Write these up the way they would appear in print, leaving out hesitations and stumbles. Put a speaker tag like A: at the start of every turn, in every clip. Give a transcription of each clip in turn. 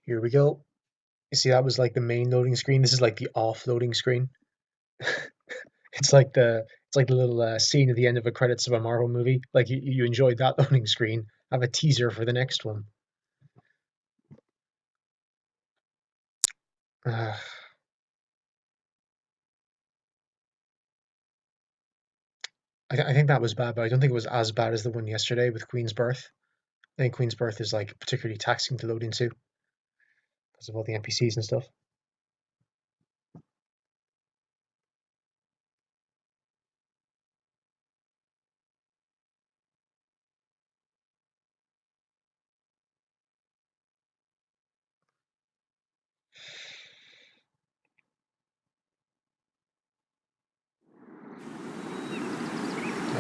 A: Here we go. You see, that was like the main loading screen. This is like the off loading screen. It's like the little scene at the end of the credits of a Marvel movie. Like you enjoyed that loading screen. Have a teaser for the next one. Uh, I think that was bad, but I don't think it was as bad as the one yesterday with Queen's Birth. I think Queen's Birth is like particularly taxing to load into because of all the NPCs and stuff.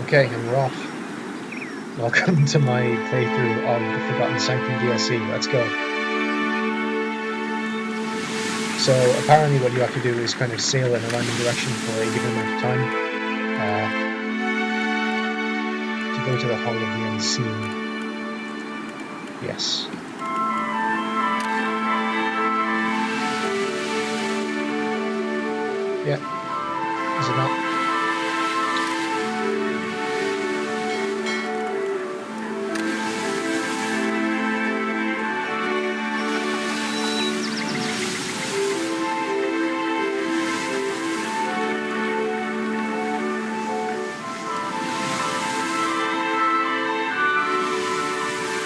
A: Okay, and we're off. Welcome to my playthrough of the Forgotten Sanctum DLC. Let's go. So apparently what you have to do is kind of sail in a random direction for a given amount of time to go to the Hall of the Unseen. Yes. Yeah. Is it not?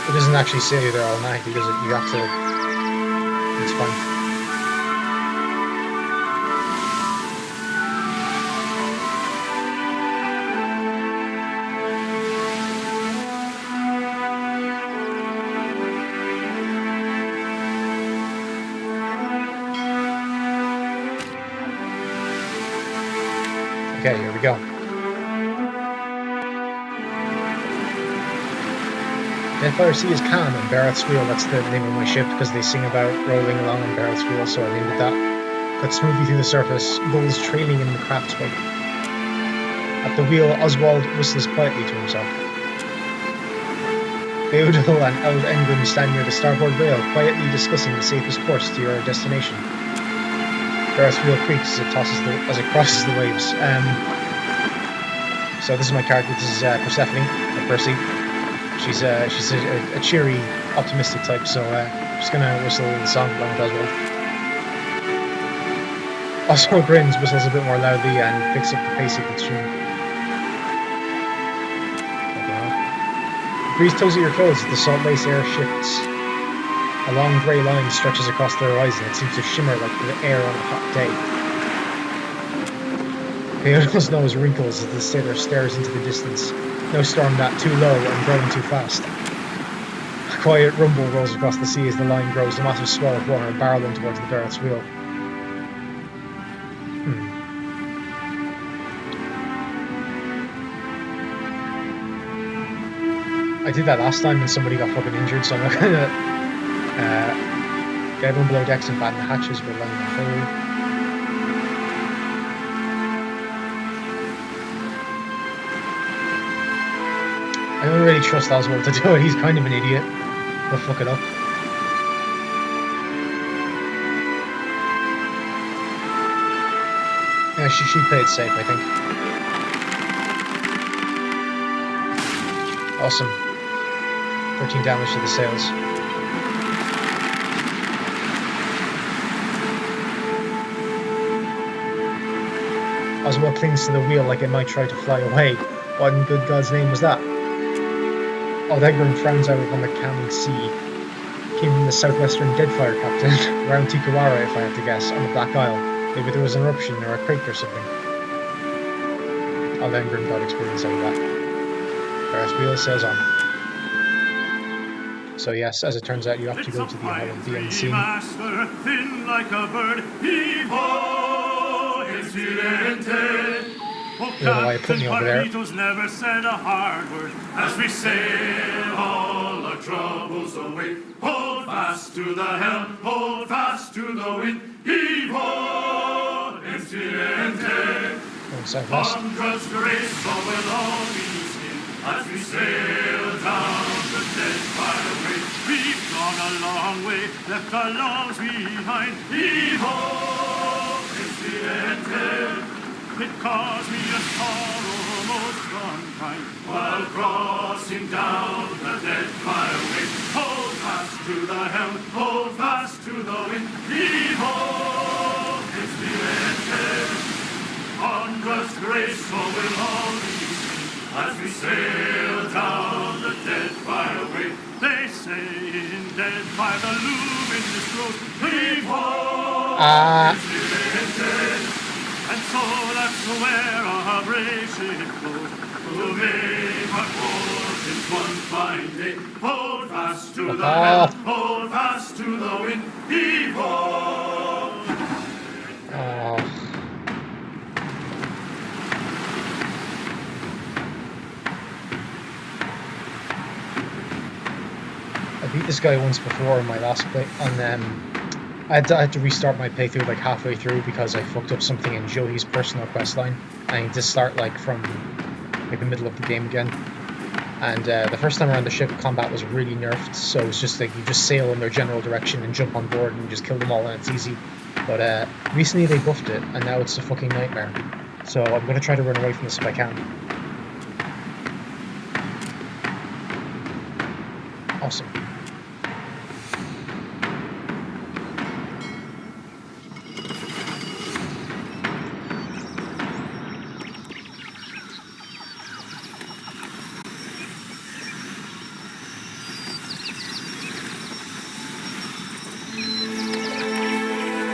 A: It doesn't actually say you're there automatically, does it? You have to... It's fine. Okay, here we go. Deathfire Sea is calm and Barrett's Wheel, that's the name of my ship because they sing about rolling along on Barrett's Wheel, so I named it that. Cut smoothly through the surface, gulls trailing in the craft's wake. At the wheel, Oswald whistles quietly to himself. Theodule and Eld Engrim stand near the starboard rail, quietly discussing the safest course to your destination. Barrett's Wheel creaks as it crosses the waves. So this is my character, this is Persephone, or Percy. She's a cheery, optimistic type, so I'm just gonna whistle the song along with Oswald. Oswald grins, whistles a bit more loudly, and picks up the pace of the tune. The breeze tugs at your clothes as the salt lace air shifts. A long grey line stretches across the horizon. It seems to shimmer like the air on a hot day. Theodore's nose wrinkles as the sailor stares into the distance. No storm that too low and growing too fast. A quiet rumble rolls across the sea as the line grows, a massive swell of water barreling towards the Barrett's Wheel. I did that last time and somebody got fucking injured, so I'm not gonna get everyone below decks and batten the hatches. We're lying on hold. I don't really trust Oswald to do it, he's kind of an idiot. He'll fuck it up. Yeah, she played it safe, I think. Awesome. 13 damage to the sails. Oswald clings to the wheel like it might try to fly away. What in good God's name was that? Aldegrin frowns out upon the calming sea. Came from the southwestern Deadfire captain, around Tikawara if I have to guess, on the Black Isle. Maybe there was an eruption or a quake or something. Aldegrin got experience out of that. Barrett's Wheel sails on. So yes, as it turns out, you have to go to the Isle of the Unseen.
B: Master, thin like a bird,
A: I don't know why you put me over there.
B: Never said a hard word as we sail all our troubles away. Hold fast to the helm, hold fast to the wind. Heave ho, incidente.
A: Southwest.
B: Hundreds grace with all we skin as we sail down the dead by the way. We've gone gone a long way, left our logs behind. Heave-ho, it's the end. It caused me a sorrow most unkind, while crossing down the dead byway. Hold fast to the helm, hold fast to the wind. Heave-ho, it's the end. Onwards, grace, so will all be seen, as we sail down the dead byway. They say in dead by the luminous road, heave-ho, it's the end. And so that's where our brave ship goes, to make our port in one fine day. Hold fast to the helm, hold fast to the wind. Heave-ho!
A: I beat this guy once before in my last play on I had to restart my playthrough like halfway through because I fucked up something in Joey's personal quest line. I need to start like from like the middle of the game again. And the first time around, the ship combat was really nerfed, so it's just like you just sail in their general direction and jump on board and just kill them all and it's easy. But recently they buffed it and now it's a fucking nightmare. So I'm gonna try to run away from this if I can. Awesome.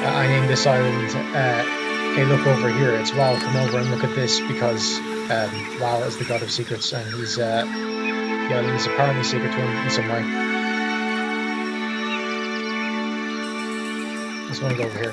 A: I named this island, hey look over here, it's Wow, come over and look at this, because Wow is the god of secrets and he's, the island is apparently secret to him in some way. Let's want to go over here.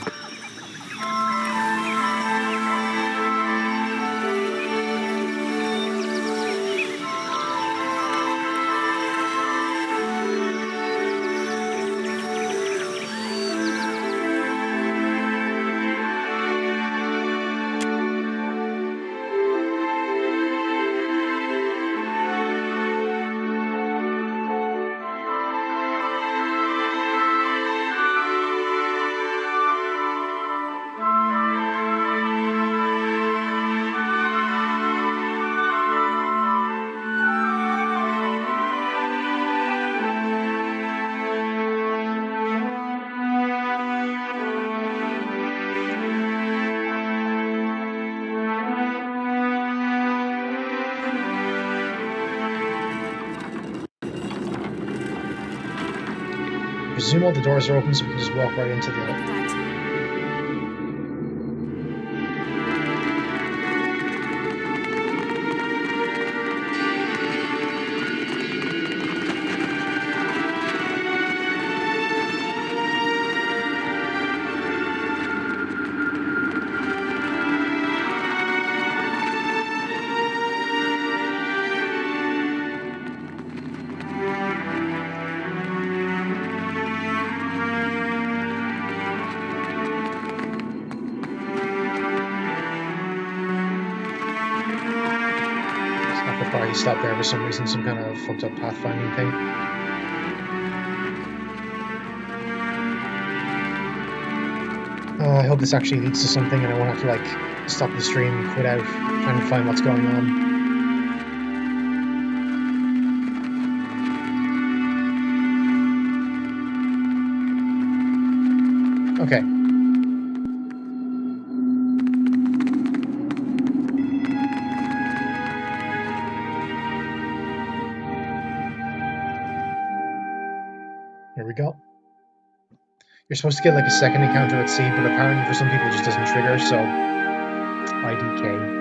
A: I presume all the doors are open so we can just walk right into the... He stopped there for some reason, some kind of fucked up pathfinding thing. I hope this actually leads to something and I won't have to like stop the stream and quit out trying to find what's going on. Okay. Here we go. You're supposed to get like a second encounter at sea, but apparently for some people it just doesn't trigger, so IDK.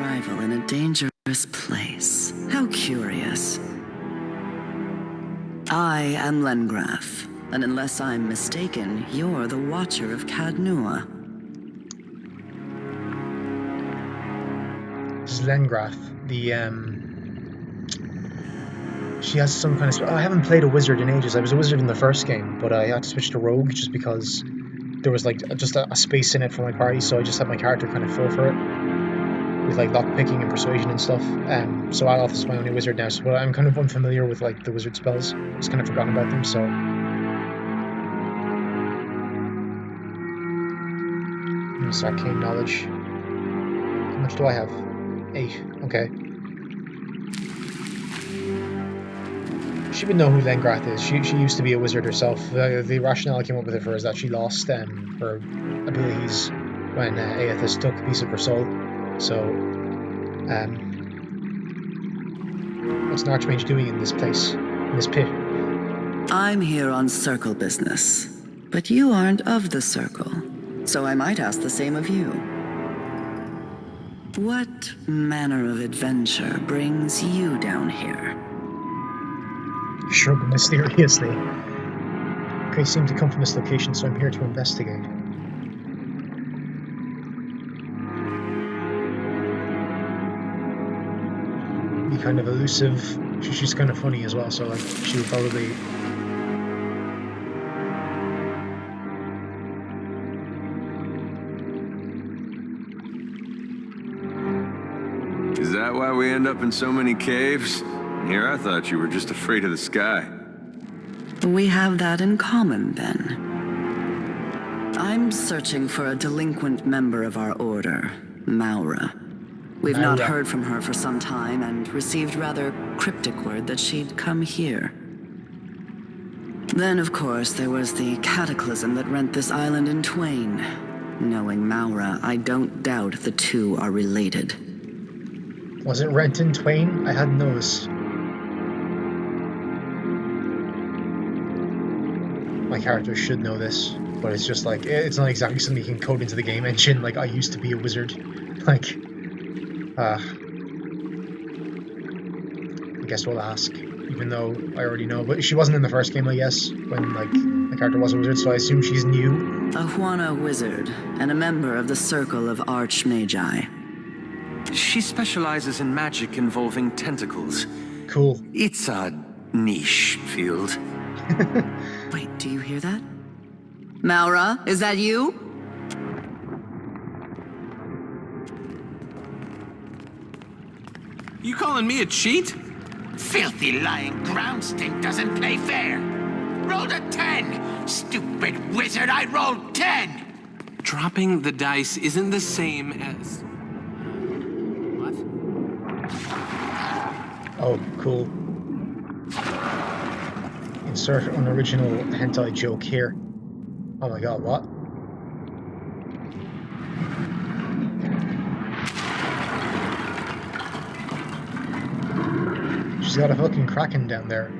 C: Arrival in a dangerous place. How curious. I am Lengraf, and unless I'm mistaken, you're the Watcher of Cadnua.
A: This is Lengrath. She has some kind of... I haven't played a wizard in ages. I was a wizard in the first game, but I had to switch to rogue just because there was like just a space in it for my party, so I just had my character kind of full for it. With like lockpicking and persuasion and stuff. So Alioth is my only wizard now, so I'm kind of unfamiliar with like the wizard spells. Just kind of forgotten about them, so... It's arcane knowledge. How much do I have? 8. Okay. She would know who Lengrath is. She used to be a wizard herself. The rationale I came up with her is that she lost her abilities when Aethys took a piece of her soul. So, what's an archmage doing in this place, in this pit?
C: I'm here on circle business, but you aren't of the circle, so I might ask the same of you. What manner of adventure brings you down here?
A: Shrug mysteriously. Okay, seem to come from this location, so I'm here to investigate. Be kind of elusive. She's kind of funny as well, so like she would probably...
D: Is that why we end up in so many caves? Here I thought you were just afraid of the sky.
C: We have that in common, then. I'm searching for a delinquent member of our order, Maura. We've not heard from her for some time and received rather cryptic word that she'd come here. Then, of course, there was the cataclysm that rent this island in twain. Knowing Maura, I don't doubt the two are related.
A: Was it rent in twain? I hadn't noticed. My character should know this, but it's just like, it's not exactly something you can code into the game engine, like I used to be a wizard. Like, I guess we'll ask, even though I already know. But she wasn't in the first game, I guess, when like my character was a wizard, so I assume she's new.
C: A Huana wizard, and a member of the Circle of Archmagi.
E: She specializes in magic involving tentacles.
A: Cool.
E: It's a niche field.
C: Wait, do you hear that? Maura, is that you?
F: You calling me a cheat?
G: Filthy lying ground stink doesn't play fair. Rolled a 10. Stupid wizard, I rolled 10.
F: Dropping the dice isn't the same as... What?
A: Oh, cool. Insert unoriginal hentai joke here. Oh my god, what? She's got a fucking kraken down there.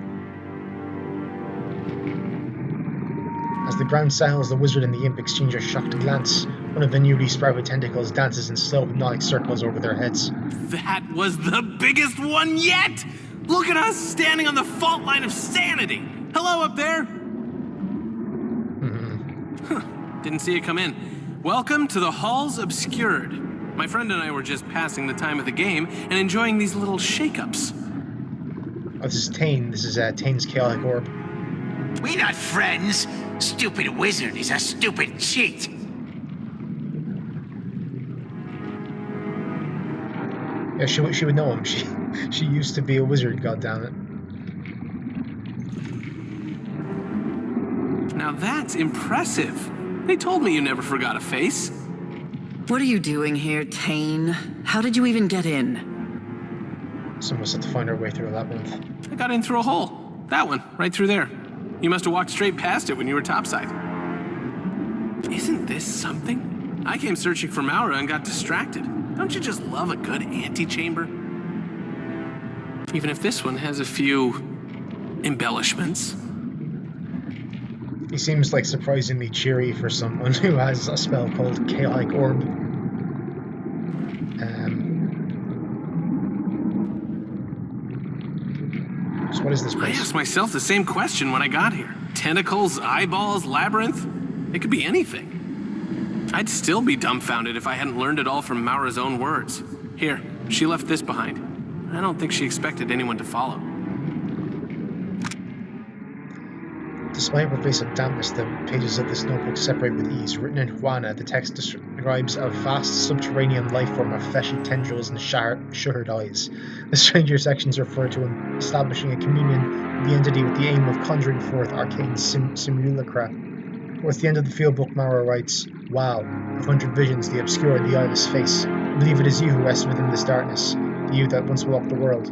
A: As the ground settles, the wizard and the imp exchange a shocked glance. One of the newly sprouted tentacles dances in slow hypnotic circles over their heads.
F: That was the biggest one yet! Look at us standing on the fault line of sanity! Hello up there! Huh, didn't see it come in. Welcome to the Halls Obscured. My friend and I were just passing the time of the game and enjoying these little shake-ups.
A: Oh, this is Tane. This is Tane's chaotic orb.
G: We not friends. Stupid wizard is a stupid cheat.
A: Yeah, she would know him. She used to be a wizard, goddammit.
F: Now that's impressive. They told me you never forgot a face.
C: What are you doing here, Tane? How did you even get in?
A: Some of us had to find our way through a labyrinth.
F: I got in through a hole. That one, right through there. You must have walked straight past it when you were topside. Isn't this something? I came searching for Maura and got distracted. Don't you just love a good antechamber? Even if this one has a few embellishments.
A: He seems like surprisingly cheery for someone who has a spell called Chaotic Orb. So what is this
F: I
A: place?
F: asked myself the same question when I got here. Tentacles, eyeballs, labyrinth. It could be anything. I'd still be dumbfounded if I hadn't learned it all from Maura's own words. Here, she left this behind. I don't think she expected anyone to follow.
A: Despite a pervasive dampness, the pages of this notebook separate with ease. Written in Juana, the text describes a vast subterranean life form of fleshy tendrils and shuttered eyes. The stranger sections refer to establishing a communion with the entity with the aim of conjuring forth arcane simulacra. Towards the end of the field book, Maura writes, "Wow, 100 visions, the obscure and the eyeless face. I believe it is you who rests within this darkness, the you that once walked the world.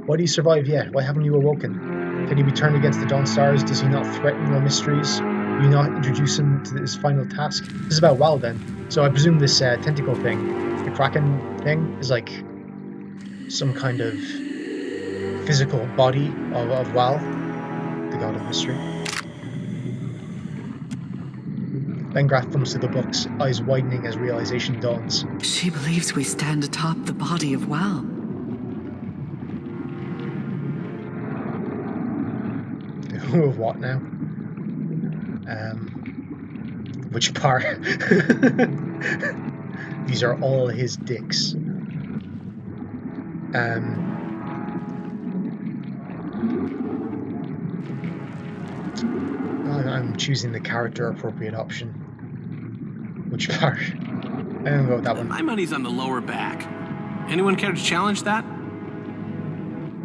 A: Why do you survive yet? Why haven't you awoken? Can he be turned against the Dawn Stars? Does he not threaten your mysteries? Will you not introduce him to his final task?" This is about Wal then. So I presume this tentacle thing, the Kraken thing, is like some kind of physical body of Wal, the god of mystery. Lengrath thumbs through the books, eyes widening as realization dawns.
C: She believes we stand atop the body of Wal.
A: Who of what now? Which part? These are all his dicks. I'm choosing the character appropriate option. Which part? I'm gonna go with that one.
F: My money's on the lower back. Anyone care to challenge that?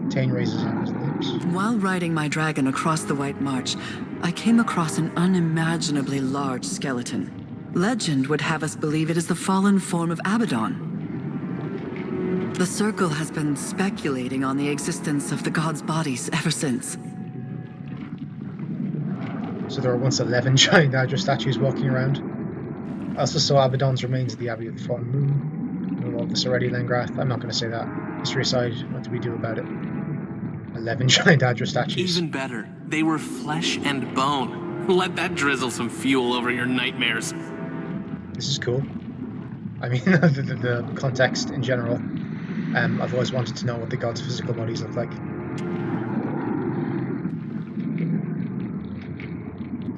A: Tane raises on his lips.
C: While riding my dragon across the White March, I came across an unimaginably large skeleton. Legend would have us believe it is the fallen form of Abaddon. The Circle has been speculating on the existence of the god's bodies ever since.
A: So there were once 11 giant Hydra statues walking around. I also saw Abaddon's remains at the Abbey of the Fallen Moon. I know all this already, Lengrath. I'm not going to say that. History aside, what do we do about it? 11 giant Hydra statues.
F: Even better, they were flesh and bone. Let that drizzle some fuel over your nightmares.
A: This is cool. I mean, the context in general. I've always wanted to know what the gods' physical bodies look like.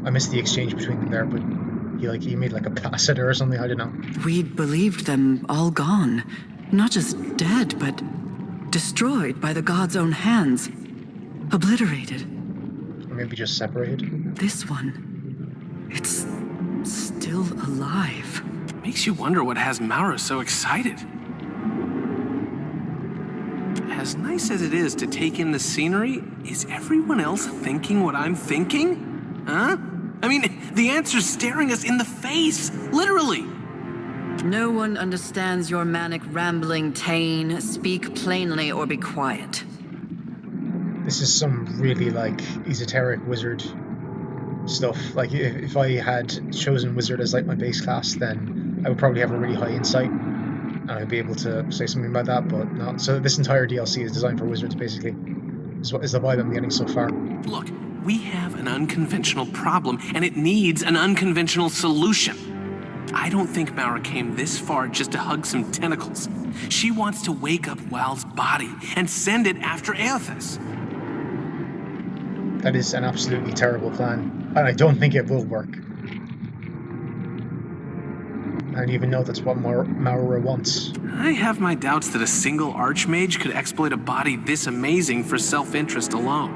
A: I missed the exchange between them there, but he made like a pass at her or something, I don't know.
C: We'd believed them all gone. Not just dead, but destroyed by the god's own hands. Obliterated.
A: Or maybe just separated.
C: This one, it's still alive.
F: Makes you wonder what has Maura so excited. As nice as it is to take in the scenery, is everyone else thinking what I'm thinking? Huh? I mean, the answer's staring us in the face, literally.
C: No one understands your manic rambling, Tane. Speak plainly or be quiet.
A: This is some really like esoteric wizard stuff. Like if I had chosen wizard as like my base class, then I would probably have a really high insight and I'd be able to say something about that, but not. So this entire DLC is designed for wizards, basically. Is what is the vibe I'm getting so far.
F: Look, we have an unconventional problem, and it needs an unconventional solution. I don't think Maura came this far just to hug some tentacles. She wants to wake up Wal's body and send it after Aethys.
A: That is an absolutely terrible plan, and I don't think it will work. I don't even know that's what Maura wants.
F: I have my doubts that a single archmage could exploit a body this amazing for self-interest alone.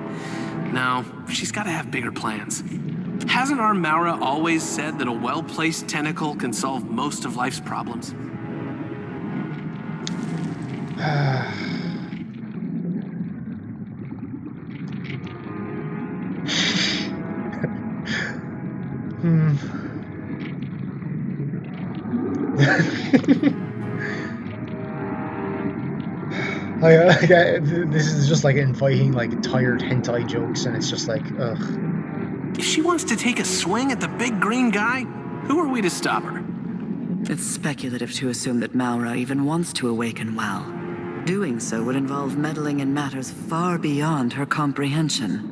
F: No, she's got to have bigger plans. Hasn't our Maura always said that a well-placed tentacle can solve most of life's problems?
A: This is just like inviting like tired hentai jokes, and it's just like, ugh.
F: If she wants to take a swing at the big green guy, who are we to stop her?
C: It's speculative to assume that Maura even wants to awaken Wal. Doing so would involve meddling in matters far beyond her comprehension.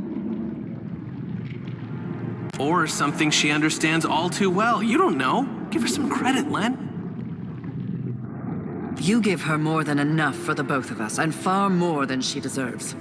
F: Or something she understands all too well. You don't know. Give her some credit, Len.
C: You give her more than enough for the both of us, and far more than she deserves.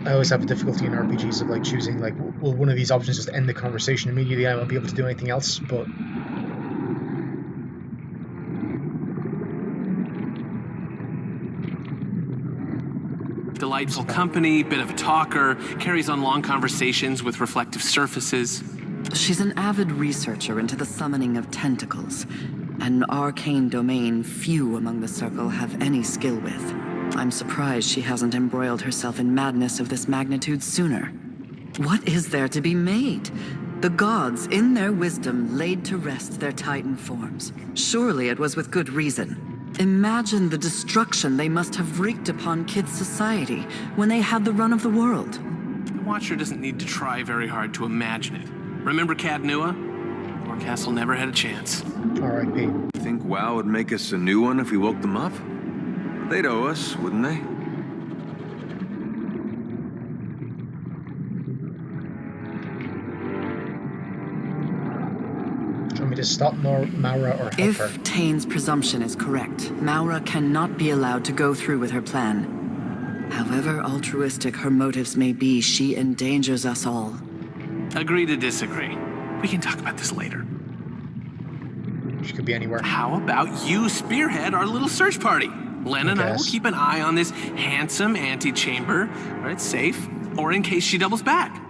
A: I always have a difficulty in RPGs of like choosing like, will one of these options just end the conversation immediately? I won't be able to do anything else. But
F: Delightful company, bit of a talker, carries on long conversations with reflective surfaces.
C: She's an avid researcher into the summoning of tentacles, an arcane domain few among the Circle have any skill with. I'm surprised she hasn't embroiled herself in madness of this magnitude sooner. What is there to be made? The gods, in their wisdom, laid to rest their Titan forms. Surely it was with good reason. Imagine the destruction they must have wreaked upon Kid's society when they had the run of the world.
F: The Watcher doesn't need to try very hard to imagine it. Remember Cadnua? Our castle never had a chance.
A: R.I.P.
D: Think WoW would make us a new one if we woke them up? They'd owe us, wouldn't they?
A: Do you want me to stop Maura or help
C: If
A: her?
C: Tane's presumption is correct, Maura cannot be allowed to go through with her plan. However altruistic her motives may be, she endangers us all.
F: Agree to disagree. We can talk about this later.
A: She could be anywhere.
F: How about you spearhead our little search party? Len and I will
A: Yes.
F: keep an eye on this handsome antechamber, where it's safe, or in case she doubles back.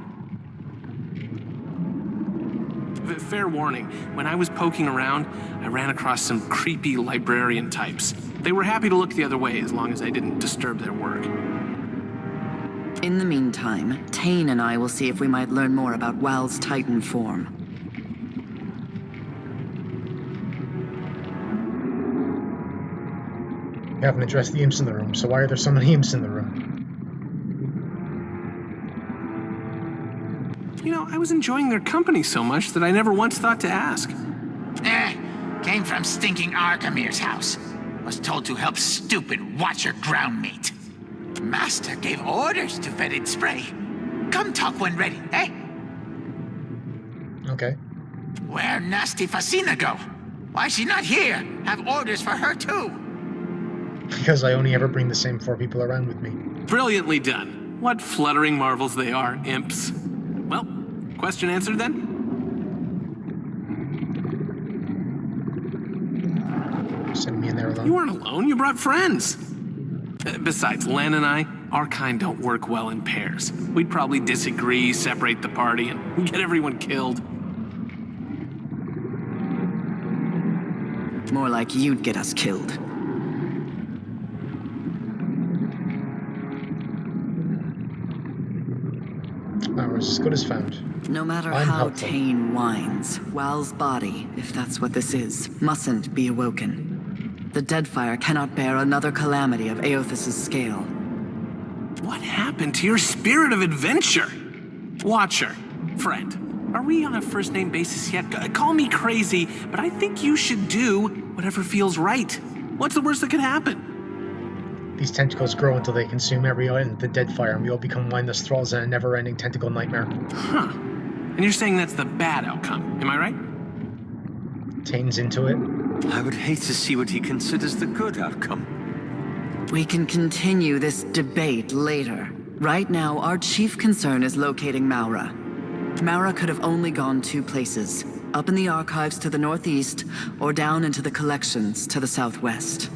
F: Fair warning, when I was poking around, I ran across some creepy librarian types. They were happy to look the other way as long as I didn't disturb their work.
C: In the meantime, Tane and I will see if we might learn more about Wal's Titan form.
A: We haven't addressed the imps in the room, so why are there so many imps in the room?
F: You know, I was enjoying their company so much that I never once thought to ask.
G: Came from stinking Arkamir's house. Was told to help stupid Watcher groundmeat. Master gave orders to fetid spray. Come talk when ready, eh?
A: Okay.
G: Where nasty Fasina go? Why's she not here? Have orders for her too.
A: Because I only ever bring the same 4 people around with me.
F: Brilliantly done. What fluttering marvels they are, imps. Well, question answered then?
A: Sending me in there alone.
F: You weren't alone, you brought friends. Besides, Len and I, our kind don't work well in pairs. We'd probably disagree, separate the party, and get everyone killed.
C: More like you'd get us killed.
A: Maura's as good as found.
C: No matter
A: I'm
C: how
A: helpful.
C: Tane whines, Wal's body, if that's what this is, mustn't be awoken. The Deadfire cannot bear another calamity of Aothas's scale.
F: What happened to your spirit of adventure? Watcher, friend, are we on a first-name basis yet? Call me crazy, but I think you should do whatever feels right. What's the worst that could happen?
A: These tentacles grow until they consume every island, the Deadfire, and we all become mindless thralls in a never-ending tentacle nightmare.
F: Huh. And you're saying that's the bad outcome, am I right?
A: Tane's into it.
D: I would hate to see what he considers the good outcome.
C: We can continue this debate later. Right now, our chief concern is locating Maura. Maura could have only gone 2 places. Up in the archives to the northeast, or down into the collections to the southwest.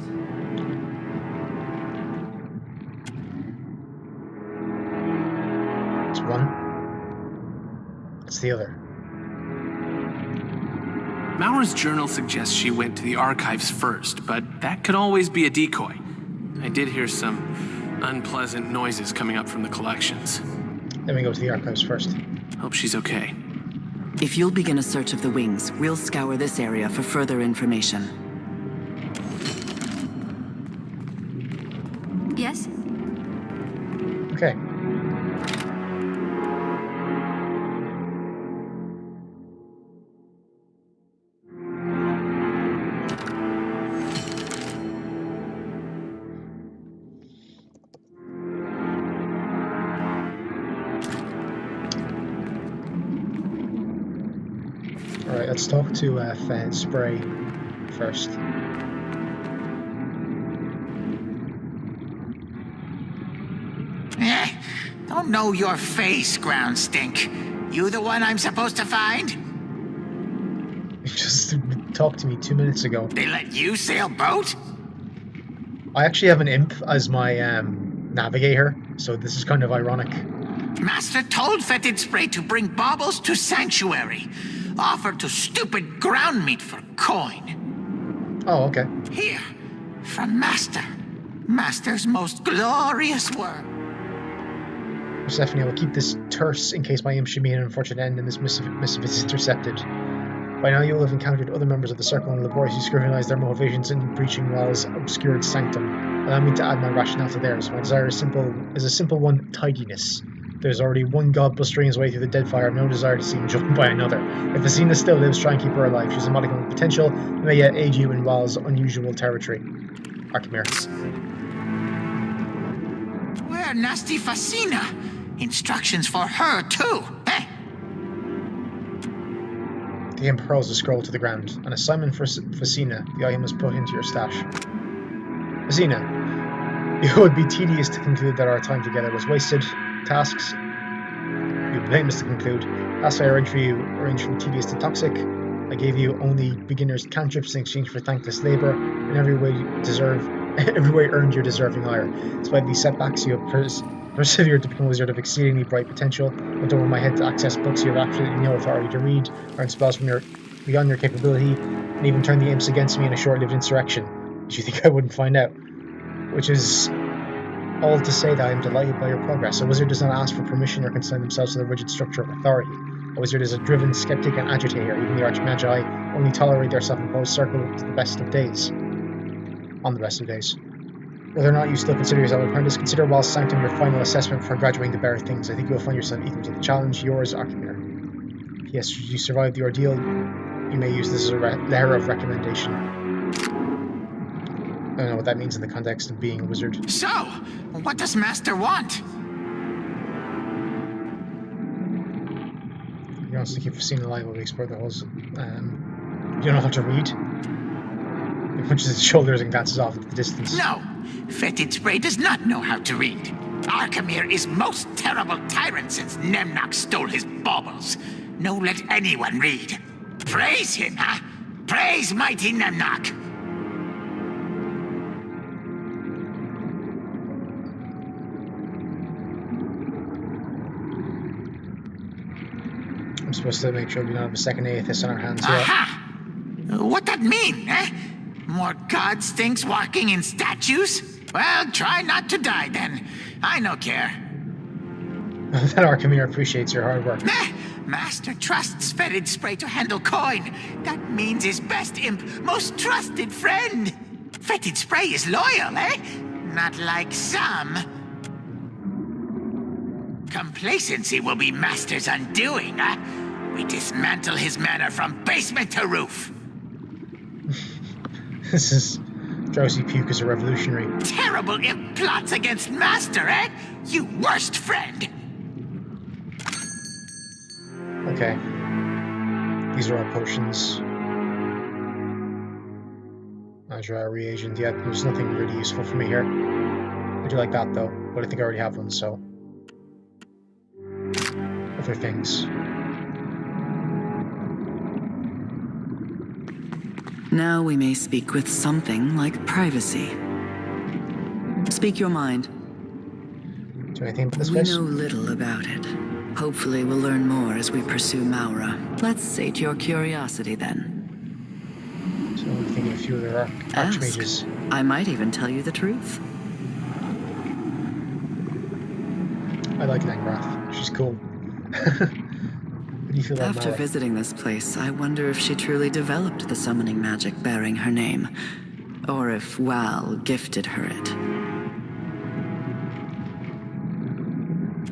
A: It's one. It's the other.
F: Maura's journal suggests she went to the archives first, but that could always be a decoy. I did hear some unpleasant noises coming up from the collections.
A: Then we go to the archives first.
F: Hope she's okay.
C: If you'll begin a search of the wings, we'll scour this area for further information.
H: Yes?
A: Okay. Alright, let's talk to Fed Spray first.
G: Don't don't know your face, ground stink. You the one I'm supposed to find?
A: You just talked to me 2 minutes ago.
G: They let you sail boat?
A: I actually have an imp as my navigator, so this is kind of ironic.
G: Master told Fetid Spray to bring baubles to Sanctuary. Offered to stupid ground meat for coin.
A: Oh, okay.
G: Here, from Master. Master's most glorious work.
A: Persephone, I will keep this terse in case my imp should meet an unfortunate end and this missive is intercepted. By now you will have encountered other members of the Circle and laboriously scrutinized their motivations in breaching Well's obscured sanctum. Allow me to add my rationale to theirs. My desire is a simple one: tidiness. There's already one god bustering his way through the dead fire. I have no desire to see him joined by another. If Athena still lives, try and keep her alive. She's a modicum of potential, and may yet aid you in Well's unusual territory. Archimere.
G: Where nasty Fascina? Instructions for her, too, eh?
A: The imp hurls the scroll to the ground. An assignment for Fascina. The item is put into your stash. Fascina, it would be tedious to conclude that our time together was wasted. Tasks you blameless to conclude. Tasks I arranged for you arranged from tedious to toxic. I gave you only beginner's cantrips in exchange for thankless labor. In every way earned your deserving ire. Despite these setbacks, you have persevered to become a wizard of exceedingly bright potential. Went over my head to access books you have absolutely no authority to read, earned spells from beyond your capability, and even turned the imps against me in a short-lived insurrection. Did you think I wouldn't find out? Which is all to say that I am delighted by your progress. A wizard does not ask for permission or consign themselves to the rigid structure of authority. A wizard is a driven skeptic and agitator. Even the archmagi only tolerate their self-imposed circle to the best of days. On the best of days. Whether or not you still consider yourself an apprentice, consider Well's Sanctum your final assessment for graduating to better things. I think you will find yourself equal to the challenge. Yours, Archimere. P.S. Should you survive the ordeal, you may use this as a letter of recommendation. I don't know what that means in the context of being a wizard.
G: So, what does Master want?
A: He wants to keep Fascina alive while we explore the halls. You don't know how to read? He punches his shoulders and glances off into the distance.
G: No, Fetid Spray does not know how to read. Archimere is most terrible tyrant since Nemnock stole his baubles. No let anyone read. Praise him, huh? Praise mighty Nemnock!
A: I'm supposed to make sure we don't have a second atheist on our hands here.
G: Aha! What that mean, eh? More god stinks walking in statues? Well, try not to die then. I no care.
A: That Archimere appreciates your hard work.
G: Master trusts Fetid Spray to handle coin. That means his best imp, most trusted friend. Fetid Spray is loyal, eh? Not like some. Complacency will be Master's undoing, huh? We dismantle his manor from basement to roof.
A: This is... Drowsy Puke is a revolutionary.
G: Terrible imp plots against Master, eh? You worst friend!
A: Okay. These are all potions. Azra reagent. Yeah, there's nothing really useful for me here. I do like that though, but I think I already have one, so... Other things.
C: Now we may speak with something like privacy. Speak your mind.
A: Do anything about this
C: We
A: place?
C: know little about it. Hopefully we'll learn more as we pursue Maura. Let's sate your curiosity then.
A: So I'm thinking a few of their archmages.
C: Ask. I might even tell you the truth.
A: I like Langrath. She's cool. What do you feel about
C: After
A: Mara?
C: visiting this place, I wonder if she truly developed the summoning magic bearing her name, or if Wal gifted her it.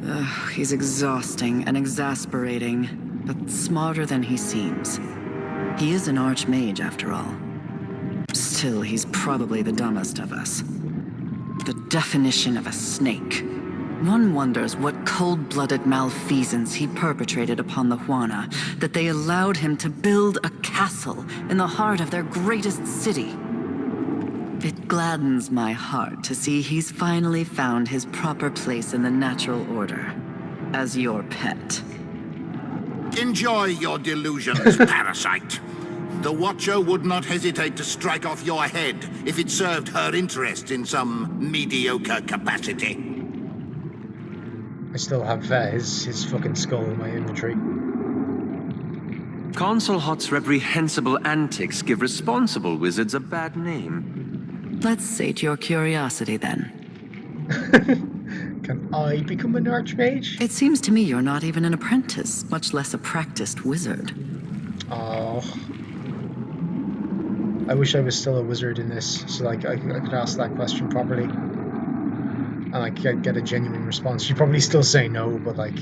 C: Ugh, he's exhausting and exasperating, but smarter than he seems. He is an archmage, after all. Still, he's probably the dumbest of us. The definition of a snake. One wonders what cold-blooded malfeasance he perpetrated upon the Huana, that they allowed him to build a castle in the heart of their greatest city. It gladdens my heart to see he's finally found his proper place in the natural order. as your pet.
H: Enjoy your delusions, parasite. The Watcher would not hesitate to strike off your head if it served her interest in some mediocre capacity.
A: I still have his fucking skull in my inventory.
E: Consul Hot's reprehensible antics give responsible wizards a bad name.
C: Let's sate your curiosity then.
A: Can I become an archmage?
C: It seems to me you're not even an apprentice, much less a practiced wizard.
A: Oh. I wish I was still a wizard in this, so like I could ask that question properly. And like I'd get a genuine response. She'd probably still say no, but like...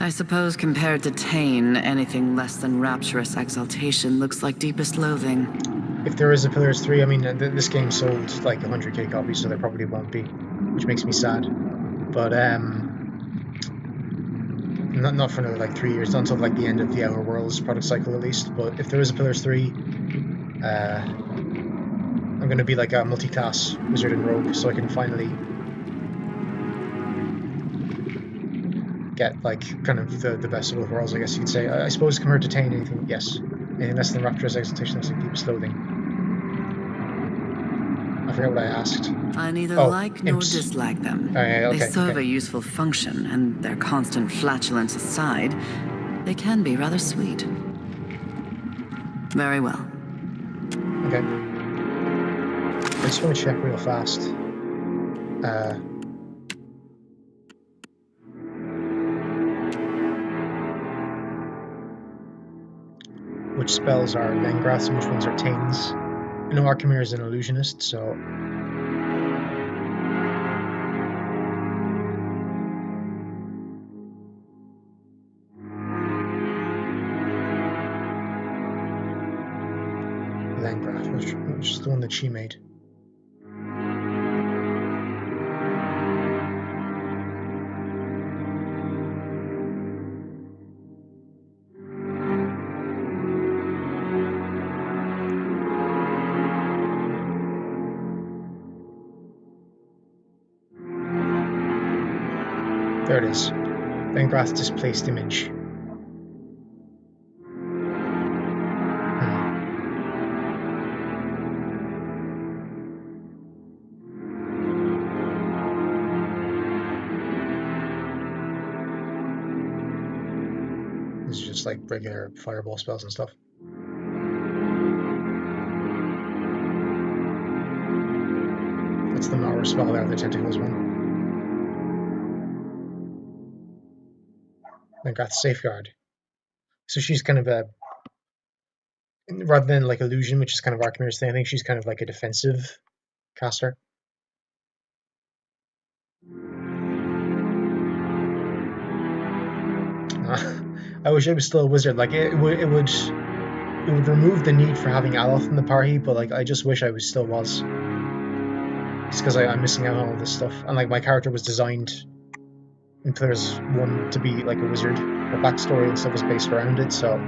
C: I suppose compared to Tane, anything less than rapturous exaltation looks like deepest loathing.
A: If there is a Pillars 3, I mean, this game sold like 100k copies, so there probably won't be, which makes me sad. But, not for another like 3 years, not until like the end of the Outer Worlds product cycle at least. But if there is a Pillars 3, I'm going to be like a multi-class wizard and rogue, so I can finally get like kind of the best of both worlds, I guess you could say. I suppose compared to Tane, anything, yes. Anything less than rapturous exaltation looks like deepest loathing. I forget what I asked.
C: I neither
A: Oh,
C: like nor
A: imps.
C: dislike them.
A: Oh, yeah, okay,
C: They serve
A: okay.
C: a useful function, and their constant flatulence aside, they can be rather sweet. Very well.
A: Okay. I just want to check real fast. Which spells are Lengraths and which ones are Tanes. I know Arkhamir is an illusionist, so... Lengrath, which is the one that she made. There it is. Lengrath displaced image. This is just like regular fireball spells and stuff. That's the Mauer spell there, the tentacles one. Lengrath Safeguard. So she's kind of a, rather than like illusion, which is kind of Arkhamir's thing, I think she's kind of like a defensive caster. I wish I was still a wizard. Like it would remove the need for having Aloth in the party, but like I just wish I still was. Just because I'm missing out on all this stuff, and like my character was designed in Pillars 1 to be like a wizard. The backstory and stuff was based around it, so.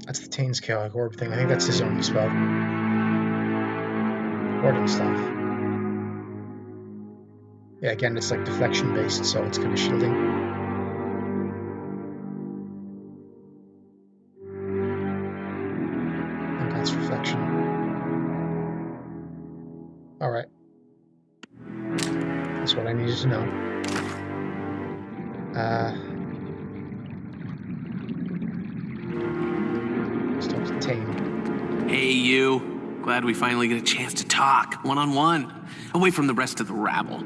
A: That's the Tane's Chaotic Orb thing. I think that's his only spell. Warding Staff. Yeah, again, it's like deflection based, so it's kind of shielding. And that's reflection. Alright. That's what I needed to know. Let's talk to Tane.
F: Hey, you. Glad we finally get a chance to talk, one-on-one, away from the rest of the rabble.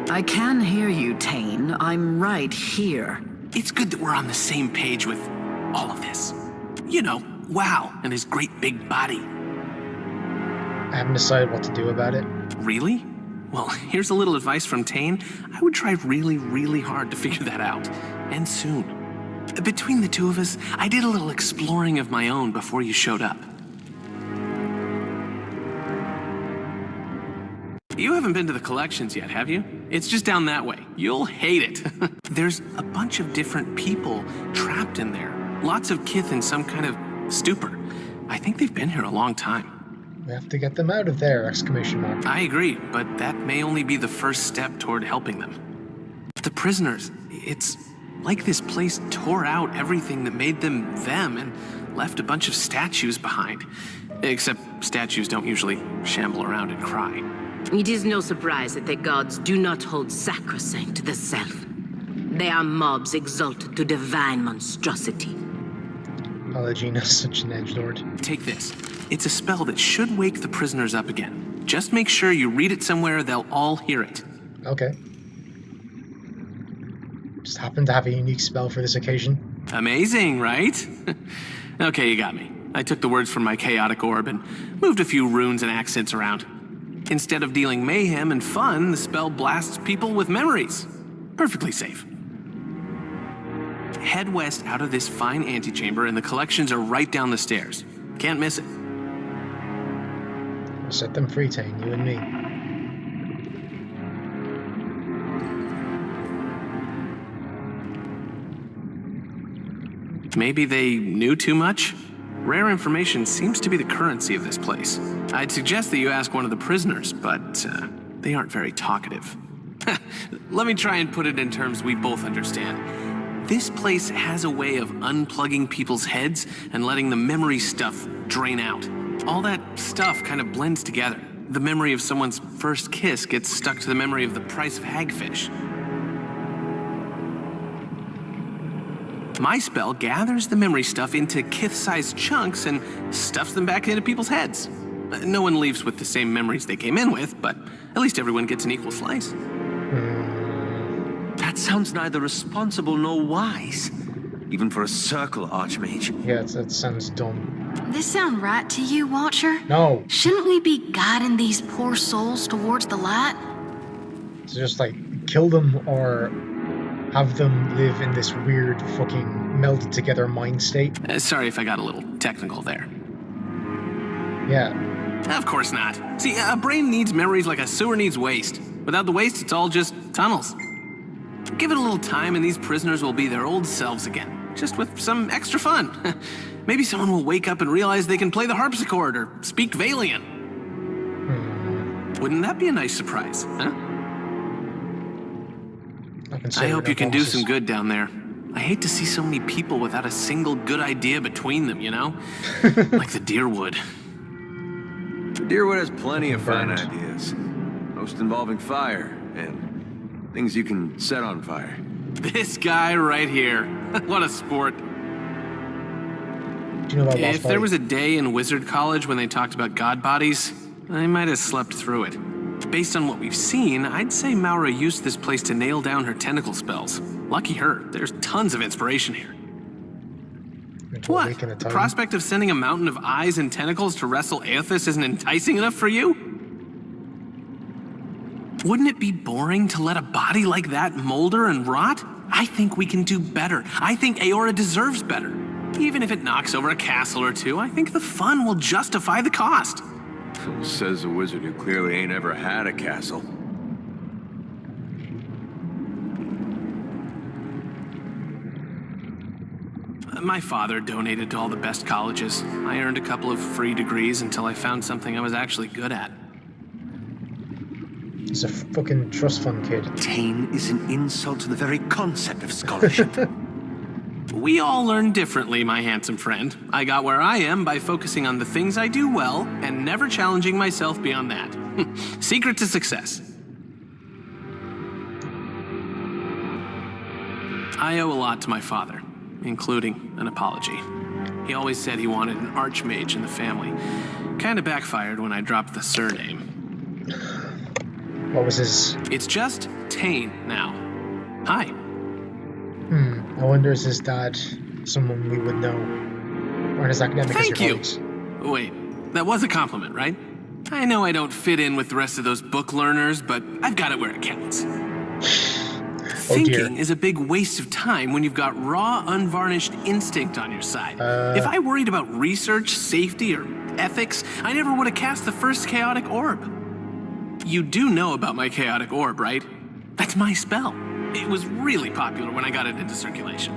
C: I can hear you, Tane. I'm right here.
F: It's good that we're on the same page with all of this. You know, WoW and his great big body.
A: I haven't decided what to do about it.
F: Really? Well, here's a little advice from Tane. I would try really, really hard to figure that out. And soon. Between the two of us, I did a little exploring of my own before you showed up. You haven't been to the collections yet, have you? It's just down that way. You'll hate it. There's a bunch of different people trapped in there. Lots of kith in some kind of stupor. I think they've been here a long time.
A: We have to get them out of there! Exclamation mark.
F: I agree, but that may only be the first step toward helping them. The prisoners, it's like this place tore out everything that made them them and left a bunch of statues behind. Except statues don't usually shamble around and cry.
I: It is no surprise that the gods do not hold sacrosanct the self. They are mobs exalted to divine monstrosity.
A: Alagina's such an edgelord.
F: Take this. It's a spell that should wake the prisoners up again. Just make sure you read it somewhere they'll all hear it.
A: Okay. Just happen to have a unique spell for this occasion.
F: Amazing, right? Okay, you got me. I took the words from my chaotic orb and moved a few runes and accents around. Instead of dealing mayhem and fun, the spell blasts people with memories. Perfectly safe. Head west out of this fine antechamber and the collections are right down the stairs. Can't miss it.
A: We'll set them free, Tane, you and me.
F: Maybe they knew too much? Rare information seems to be the currency of this place. I'd suggest that you ask one of the prisoners, but they aren't very talkative. Let me try and put it in terms we both understand. This place has a way of unplugging people's heads and letting the memory stuff drain out. All that stuff kind of blends together. The memory of someone's first kiss gets stuck to the memory of the price of hagfish. My spell gathers the memory stuff into kith-sized chunks and stuffs them back into people's heads. No one leaves with the same memories they came in with, but at least everyone gets an equal slice.
E: That sounds neither responsible nor wise. Even for a circle archmage.
A: Yeah, that sounds dumb.
J: This sound right to you, Watcher?
A: No.
J: Shouldn't we be guiding these poor souls towards the light?
A: So just like kill them or have them live in this weird fucking melted together mind state.
F: Sorry if I got a little technical there.
A: Yeah.
F: Of course not. See, a brain needs memories like a sewer needs waste. Without the waste, it's all just tunnels. Give it a little time and these prisoners will be their old selves again, just with some extra fun. Maybe someone will wake up and realize they can play the harpsichord or speak Valian. Wouldn't that be a nice surprise, huh? I hope you can do some good down there. I hate to see so many people without a single good idea between them, you know? Like the Deerwood.
D: The Deerwood has plenty of fine ideas. Most involving fire and things you can set on fire.
F: This guy right here. What a sport.
A: Do you know about
F: If there was a day in Wizard College when they talked about god bodies, I might have slept through it. Based on what we've seen, I'd say Maura used this place to nail down her tentacle spells. Lucky her, there's tons of inspiration here. What? The prospect of sending a mountain of eyes and tentacles to wrestle Aethys isn't enticing enough for you? Wouldn't it be boring to let a body like that molder and rot? I think we can do better. I think Aora deserves better. Even if it knocks over a castle or two, I think the fun will justify the cost.
D: Says a wizard who clearly ain't ever had a castle.
F: My father donated to all the best colleges. I earned a couple of free degrees until I found something I was actually good at.
A: He's a fucking trust fund kid.
E: Tane is an insult to the very concept of scholarship.
F: We all learn differently, my handsome friend. I got where I am by focusing on the things I do well and never challenging myself beyond that. Secret to success. I owe a lot to my father, including an apology. He always said he wanted an archmage in the family. Kinda backfired when I dropped the surname.
A: What was his...
F: It's just Tane now. Hi.
A: I wonder, is his dad someone we would know? Or his academic
F: Thank you.
A: colleagues?
F: Wait, that was a compliment, right? I know I don't fit in with the rest of those book learners, but I've got it where it counts. Thinking is a big waste of time when you've got raw, unvarnished instinct on your side. If I worried about research, safety, or ethics, I never would have cast the first chaotic orb. You do know about my chaotic orb, right? That's my spell. It was really popular when I got it into circulation.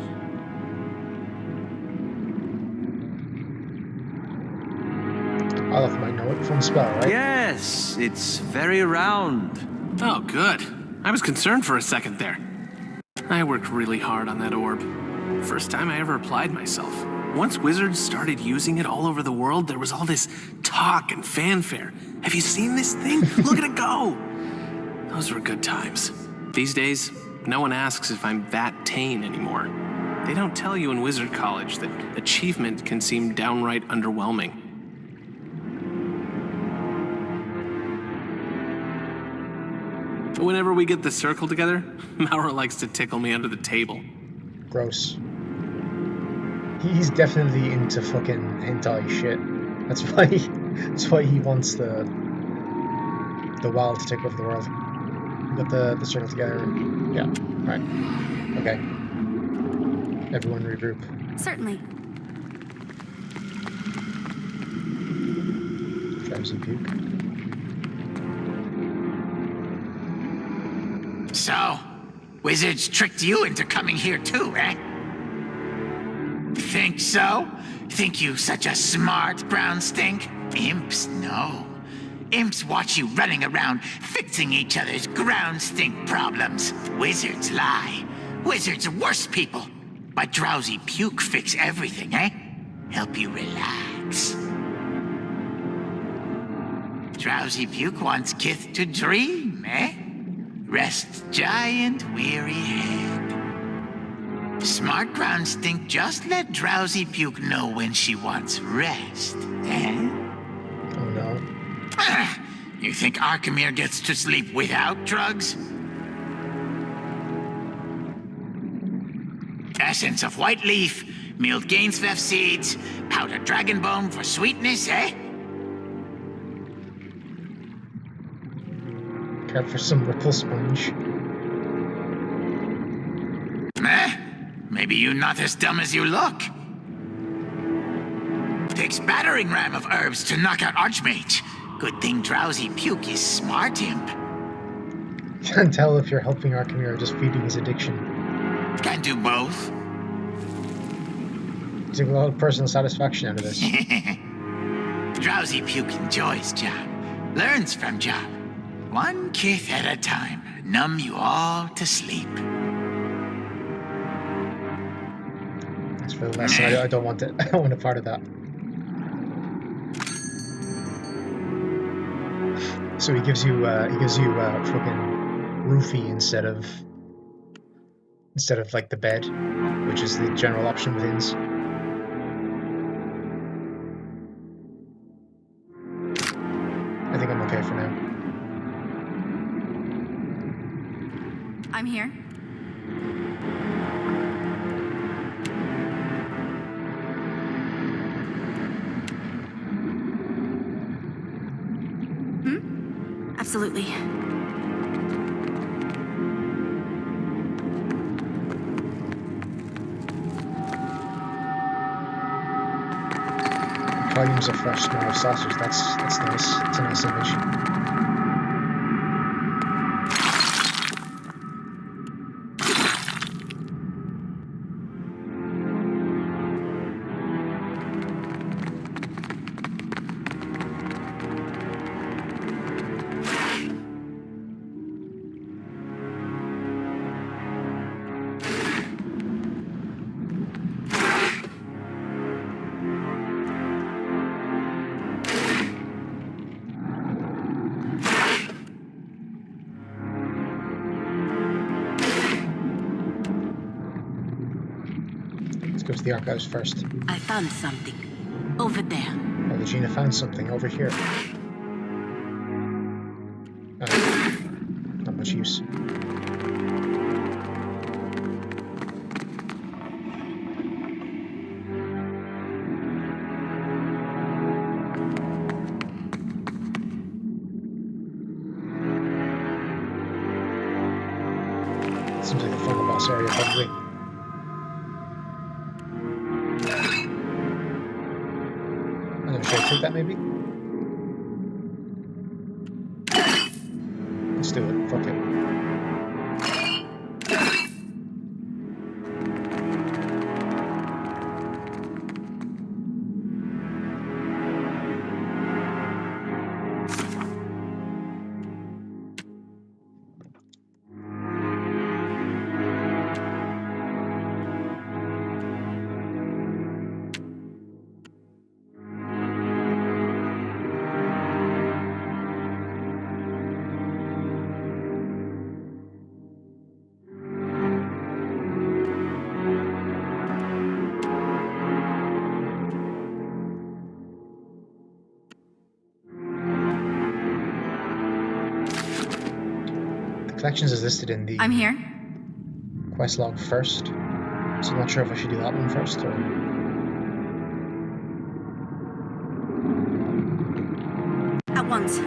A: Olaf might know it. Fun spell, right?
E: Yes, it's very round.
F: Oh, good. I was concerned for a second there. I worked really hard on that orb. First time I ever applied myself. Once wizards started using it all over the world, there was all this talk and fanfare. Have you seen this thing? Look at it go! Those were good times. These days, no one asks if I'm that tame anymore. They don't tell you in Wizard College that achievement can seem downright underwhelming. Whenever we get the circle together, Maura likes to tickle me under the table.
A: Gross. He's definitely into fucking hentai shit. That's why he wants the WoW to take over the world. Got the circle together. Yeah. Alright. Okay. Everyone regroup.
J: Certainly.
A: Drowsy puke.
G: So, wizards tricked you into coming here too, eh? Think so? Think you such a smart brown stink? Imps, no. Imps watch you running around fixing each other's ground stink problems. Wizards lie. Wizards are worse people. But drowsy puke fix everything, eh? Help you relax. Drowsy puke wants Kith to dream, eh? Rest giant weary head. Smart ground stink just let drowsy puke know when she wants rest, eh?
A: Oh no.
G: You think Arkemir gets to sleep without drugs? Essence of white leaf, milled Gainsveth seeds, powdered dragon bone for sweetness, eh?
A: Care for some ripple sponge.
G: Maybe you're not as dumb as you look. Takes battering ram of herbs to knock out Archmage. Good thing drowsy puke is smart imp.
A: Can't tell if you're helping Arkemir or just feeding his addiction.
G: Can do both.
A: Take a lot of personal satisfaction out of this.
G: Drowsy puke enjoys job. Learns from job. One kith at a time. Numb you all to sleep.
A: Thanks for the lesson. I don't want it. I don't want a part of that. So he gives you fucking roofie instead of like the bed, which is the general option with inns. I think I'm okay for now.
J: I'm here. Absolutely.
A: Volumes of fresh smell of sausage. That's nice. It's a nice image. Go to the archives first.
I: I found something. Over there.
A: Oh, Regina found something over here. Not much use. Seems like the final boss area, probably. Should I take that maybe? Let's do it. Fuck it. Collections is listed in the
J: I'm here.
A: quest log first, so I'm not sure if I should do that one first or...
J: At once.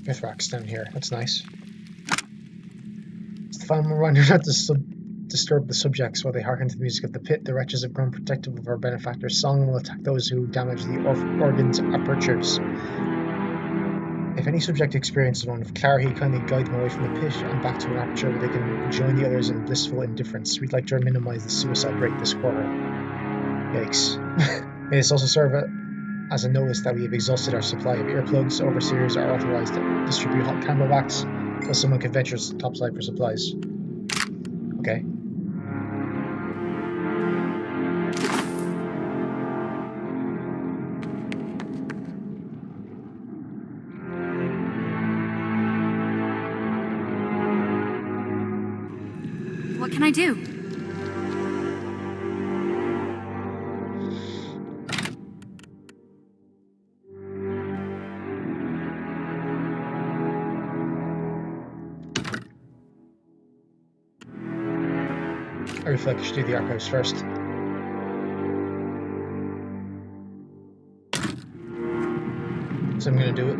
A: Mithrac's down here, that's nice. It's the final reminder not to disturb the subjects while they hearken to the music of the pit. The wretches have grown protective of our benefactor's song and will attack those who damage the organ's apertures. If any subject experiences one with clarity, kindly guide them away from the pit and back to an aperture where they can join the others in blissful indifference. We'd like to minimize the suicide rate this quarter. Yikes. May this also serve as a notice that we have exhausted our supply of earplugs. Overseers are authorized to distribute hot camelbacks, while someone can venture topside for supplies. Okay.
J: What can I do?
A: I feel like I should do the archives first. So I'm going to do it.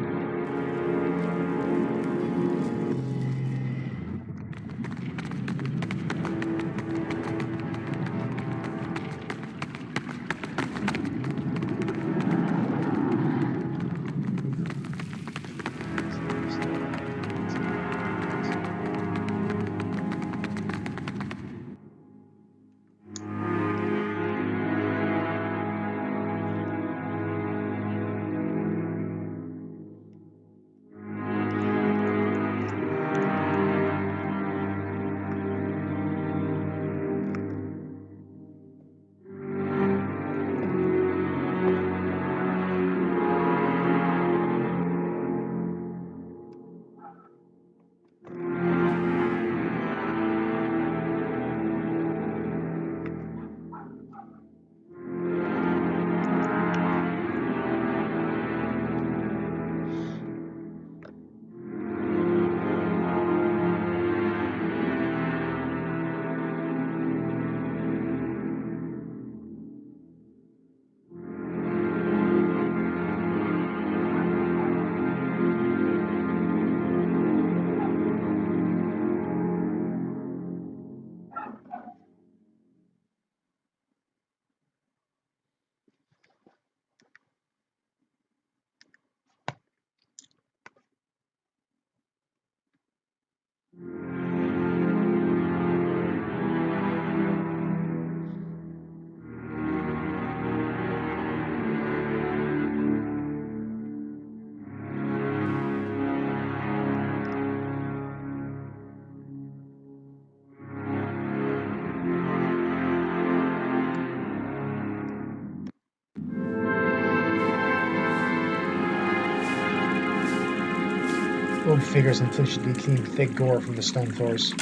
A: Old figures implicitly clean thick gore from the stone floors. The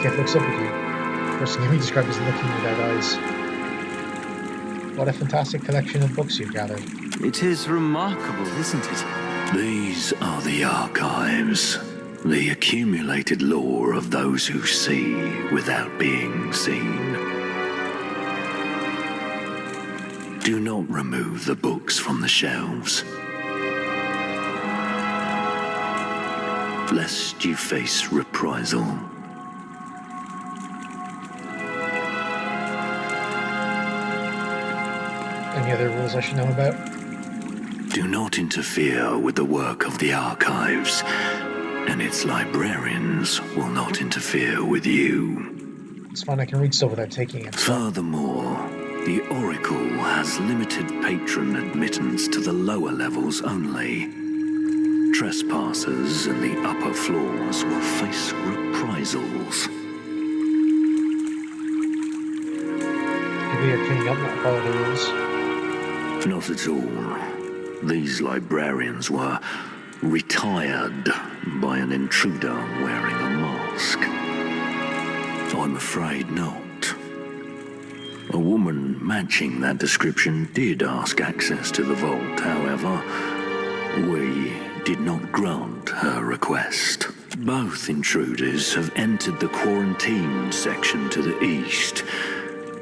A: cat looks up at you. The person can be described as looking without eyes. What a fantastic collection of books you've gathered.
E: It is remarkable, isn't it?
B: These are the archives. The accumulated lore of those who see without being seen. Do not remove the books from the shelves, lest you face reprisal.
A: Any other rules I should know about?
B: Do not interfere with the work of the archives, and its librarians will not interfere with you.
A: It's fine, I can read stuff without taking it.
B: Furthermore, the Oracle has limited patron admittance to the lower levels only. Trespassers in the upper floors will face reprisals.
A: Maybe you're cleaning up, not follow the rules.
B: Not at all.
K: These librarians were retired by an intruder wearing a mask. I'm afraid not. A woman matching that description did ask access to the vault, however. We did not grant her request. Both intruders have entered the quarantine section to the east.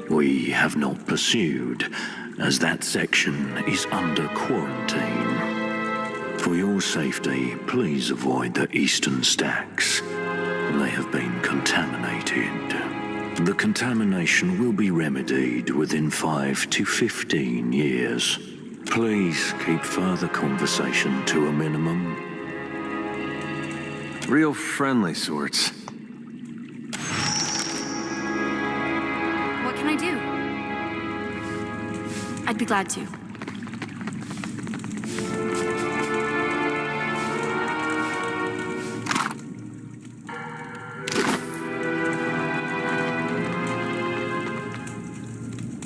K: We have not pursued, as that section is under quarantine. For your safety, please avoid the eastern stacks. They have been contaminated. The contamination will be remedied within 5 to 15 years. Please keep further conversation to a minimum.
D: Real friendly sorts.
J: What can I do? I'd be glad to.
A: I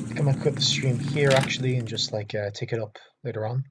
A: think I might cut the stream here actually and just like take it up later on.